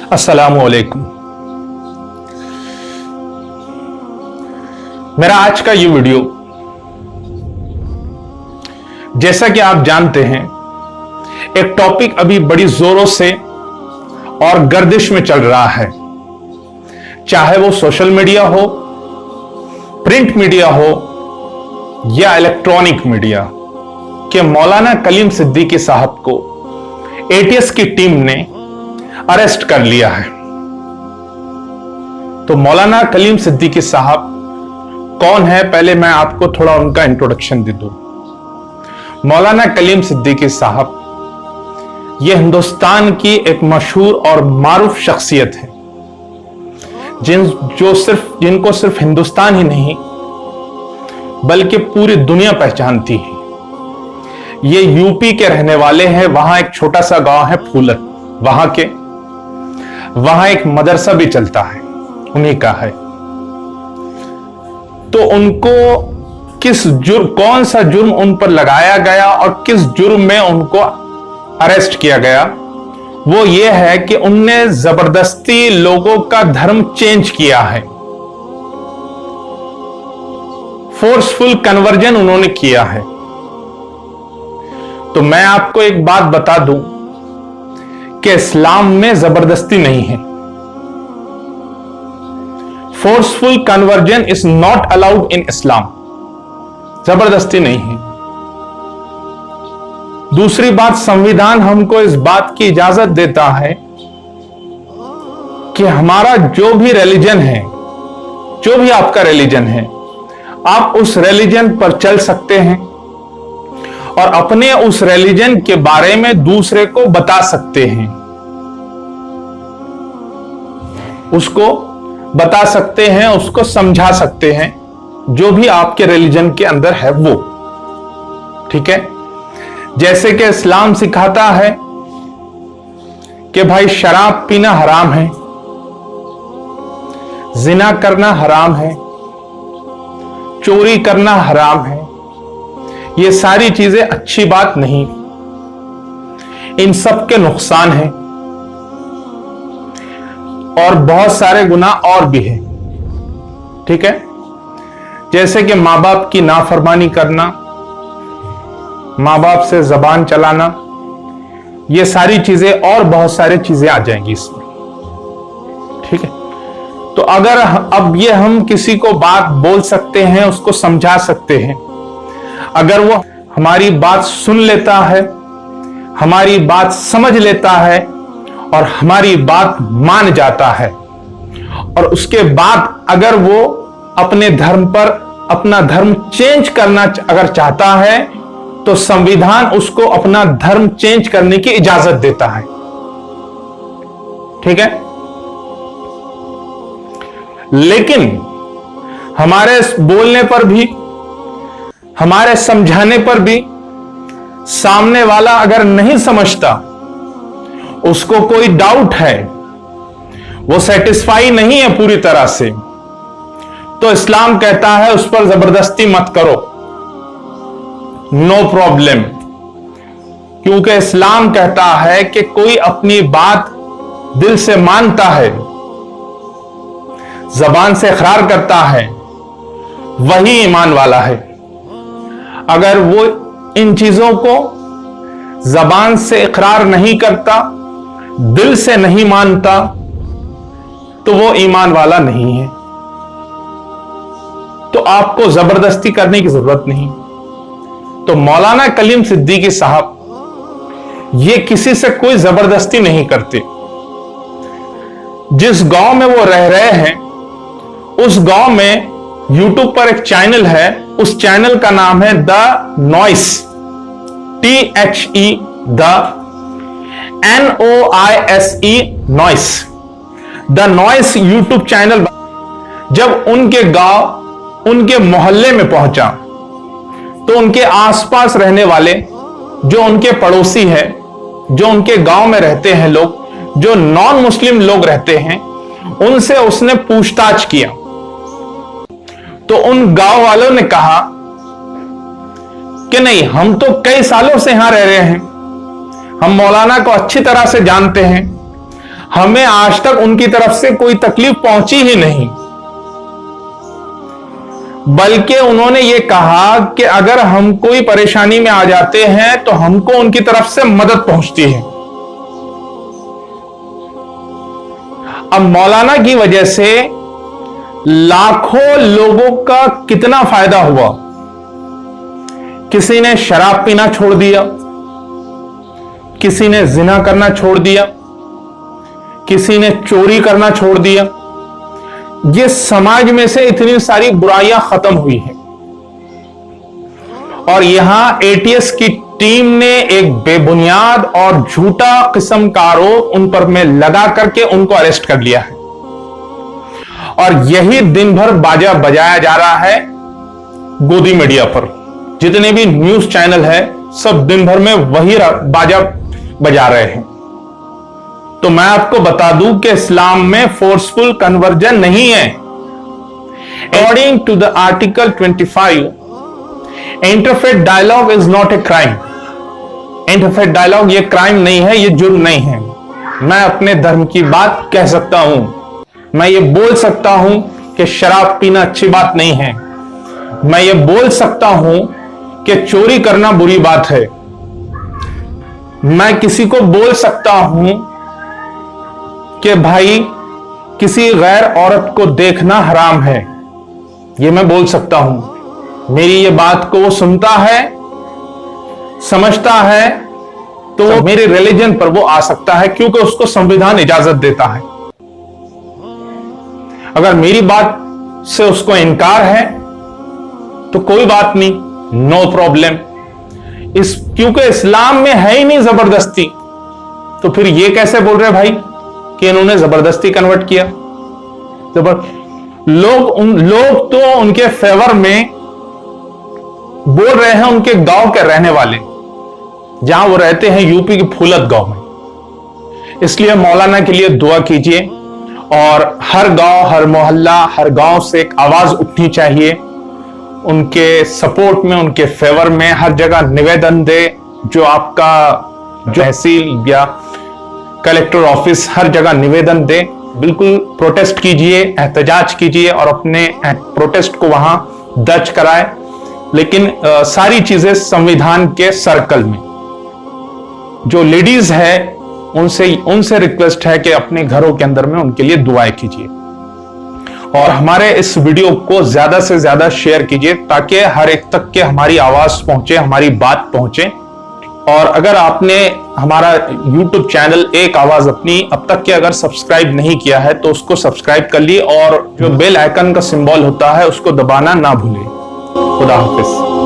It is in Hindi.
अस्सलामुअलैकुम। मेरा आज का ये वीडियो, जैसा कि आप जानते हैं, एक टॉपिक अभी बड़ी जोरों से और गर्दिश में चल रहा है, चाहे वो सोशल मीडिया हो, प्रिंट मीडिया हो या इलेक्ट्रॉनिक मीडिया, कि मौलाना कलीम सिद्दीकी साहब को एटीएस की टीम ने अरेस्ट कर लिया है। तो मौलाना कलीम सिद्दीकी साहब कौन है, पहले मैं आपको थोड़ा उनका इंट्रोडक्शन दे दूं। मौलाना कलीम सिद्दीकी साहब ये हिंदुस्तान की एक मशहूर और मारूफ शख्सियत है, जिनको सिर्फ हिंदुस्तान ही नहीं बल्कि पूरी दुनिया पहचानती है। ये यूपी के रहने वाले हैं। वहां एक छोटा सा गांव है फूलत, वहां एक मदरसा भी चलता है, उन्हीं का है। तो उनको कौन सा जुर्म उन पर लगाया गया और किस जुर्म में उनको अरेस्ट किया गया, वो ये है कि उनने जबरदस्ती लोगों का धर्म चेंज किया है। फोर्सफुल कन्वर्जन उन्होंने किया है। तो मैं आपको एक बात बता दूं कि इस्लाम में जबरदस्ती नहीं है। Forceful conversion is not allowed in Islam. जबरदस्ती नहीं है। दूसरी बात, संविधान हमको इस बात की इजाजत देता है कि हमारा जो भी रिलीजन है, जो भी आपका रिलीजन है, आप उस रिलीजन पर चल सकते हैं और अपने उस रिलीजन के बारे में दूसरे को बता सकते हैं, उसको बता सकते हैं, उसको समझा सकते हैं, जो भी आपके रिलीजन के अंदर है वो। ठीक है। जैसे कि इस्लाम सिखाता है कि भाई शराब पीना हराम है, जिना करना हराम है, चोरी करना हराम है। ये सारी चीजें अच्छी बात नहीं, इन सब के नुकसान हैं और बहुत सारे गुनाह और भी हैं। ठीक है। जैसे कि मां बाप की नाफरमानी करना, मां बाप से जबान चलाना, ये सारी चीजें और बहुत सारी चीजें आ जाएंगी इसमें। ठीक है। तो अगर अब ये हम किसी को बात बोल सकते हैं, उसको समझा सकते हैं, अगर वो हमारी बात सुन लेता है, हमारी बात समझ लेता है और हमारी बात मान जाता है, और उसके बाद अगर वो अपने धर्म पर अपना धर्म चेंज करना अगर चाहता है, तो संविधान उसको अपना धर्म चेंज करने की इजाजत देता है। ठीक है। लेकिन हमारे बोलने पर भी, हमारे समझाने पर भी सामने वाला अगर नहीं समझता, उसको कोई डाउट है, वो सेटिस्फाई नहीं है पूरी तरह से, तो इस्लाम कहता है उस पर जबरदस्ती मत करो, नो प्रॉब्लम। क्योंकि इस्लाम कहता है कि कोई अपनी बात दिल से मानता है, जबान से इकरार करता है, वही ईमान वाला है। अगर वो इन चीजों को जबान से इकरार नहीं करता, दिल से नहीं मानता, तो वो ईमान वाला नहीं है। तो आपको जबरदस्ती करने की जरूरत नहीं। तो मौलाना कलीम सिद्दीकी साहब ये किसी से कोई जबरदस्ती नहीं करते। जिस गांव में वो रह रहे हैं, उस गांव में यूट्यूब पर एक चैनल है, उस चैनल का नाम है the noise, THE the NOISE noise, the noise YouTube channel. जब उनके गांव, उनके मोहल्ले में पहुंचा, तो उनके आसपास रहने वाले, जो उनके पड़ोसी हैं, जो उनके गांव में रहते हैं लोग, जो नॉन मुस्लिम लोग रहते हैं, उनसे उसने पूछताछ किया। तो उन गांव वालों ने कहा कि नहीं, हम तो कई सालों से यहां रह रहे हैं, हम मौलाना को अच्छी तरह से जानते हैं, हमें आज तक उनकी तरफ से कोई तकलीफ पहुंची ही नहीं, बल्कि उन्होंने ये कहा कि अगर हम कोई परेशानी में आ जाते हैं तो हमको उनकी तरफ से मदद पहुंचती है। अब मौलाना की वजह से लाखों लोगों का कितना फायदा हुआ। किसी ने शराब पीना छोड़ दिया, किसी ने जिना करना छोड़ दिया, किसी ने चोरी करना छोड़ दिया। ये समाज में से इतनी सारी बुराइयां खत्म हुई हैं। और यहां एटीएस की टीम ने एक बेबुनियाद और झूठा किस्म का आरोप उन पर में लगा करके उनको अरेस्ट कर लिया है। और यही दिन भर बाजा बजाया जा रहा है गोदी मीडिया पर। जितने भी न्यूज चैनल है सब दिन भर में वही बाजा बजा रहे हैं। तो मैं आपको बता दूं कि इस्लाम में फोर्सफुल कन्वर्जन नहीं है। According to the article 25, interfaith dialogue is not a crime. Interfaith dialogue ये क्राइम नहीं है, ये जुर्म नहीं है। मैं अपने धर्म की बात कह सकता हूं, मैं ये बोल सकता हूं कि शराब पीना अच्छी बात नहीं है, मैं ये बोल सकता हूं कि चोरी करना बुरी बात है, मैं किसी को बोल सकता हूं कि भाई किसी गैर औरत को देखना हराम है, ये मैं बोल सकता हूं। मेरी ये बात को वो सुनता है, समझता है, तो मेरे रिलीजन पर वो आ सकता है क्योंकि उसको संविधान इजाजत देता है। अगर मेरी बात से उसको इनकार है तो कोई बात नहीं, नो प्रॉब्लम। क्योंकि इस्लाम में है ही नहीं जबरदस्ती, तो फिर ये कैसे बोल रहे भाई कि इन्होंने जबरदस्ती कन्वर्ट किया। लोग तो उनके फेवर में बोल रहे हैं, उनके गांव के रहने वाले, जहां वो रहते हैं यूपी के फूलत गांव में। इसलिए मौलाना के लिए दुआ कीजिए और हर गांव, हर मोहल्ला, हर गांव से एक आवाज उठनी चाहिए उनके सपोर्ट में, उनके फेवर में। हर जगह निवेदन दे, जो आपका जो तहसील या कलेक्टर ऑफिस, हर जगह निवेदन दे। बिल्कुल प्रोटेस्ट कीजिए, एहतजाज कीजिए और अपने प्रोटेस्ट को वहां दर्ज कराए, लेकिन सारी चीजें संविधान के सर्कल में। जो लेडीज है उनसे रिक्वेस्ट है कि अपने घरों के अंदर में उनके लिए दुआएं कीजिए और हमारे इस वीडियो को ज्यादा से ज्यादा शेयर कीजिए ताकि हर एक तक के हमारी आवाज पहुंचे, हमारी बात पहुंचे। और अगर आपने हमारा YouTube चैनल एक आवाज अपनी अब तक के अगर सब्सक्राइब नहीं किया है तो उसको सब्सक्राइब कर लिए और जो बेल आइकन का सिंबल होता है उसको दबाना ना भूलें। खुदा हाफिज।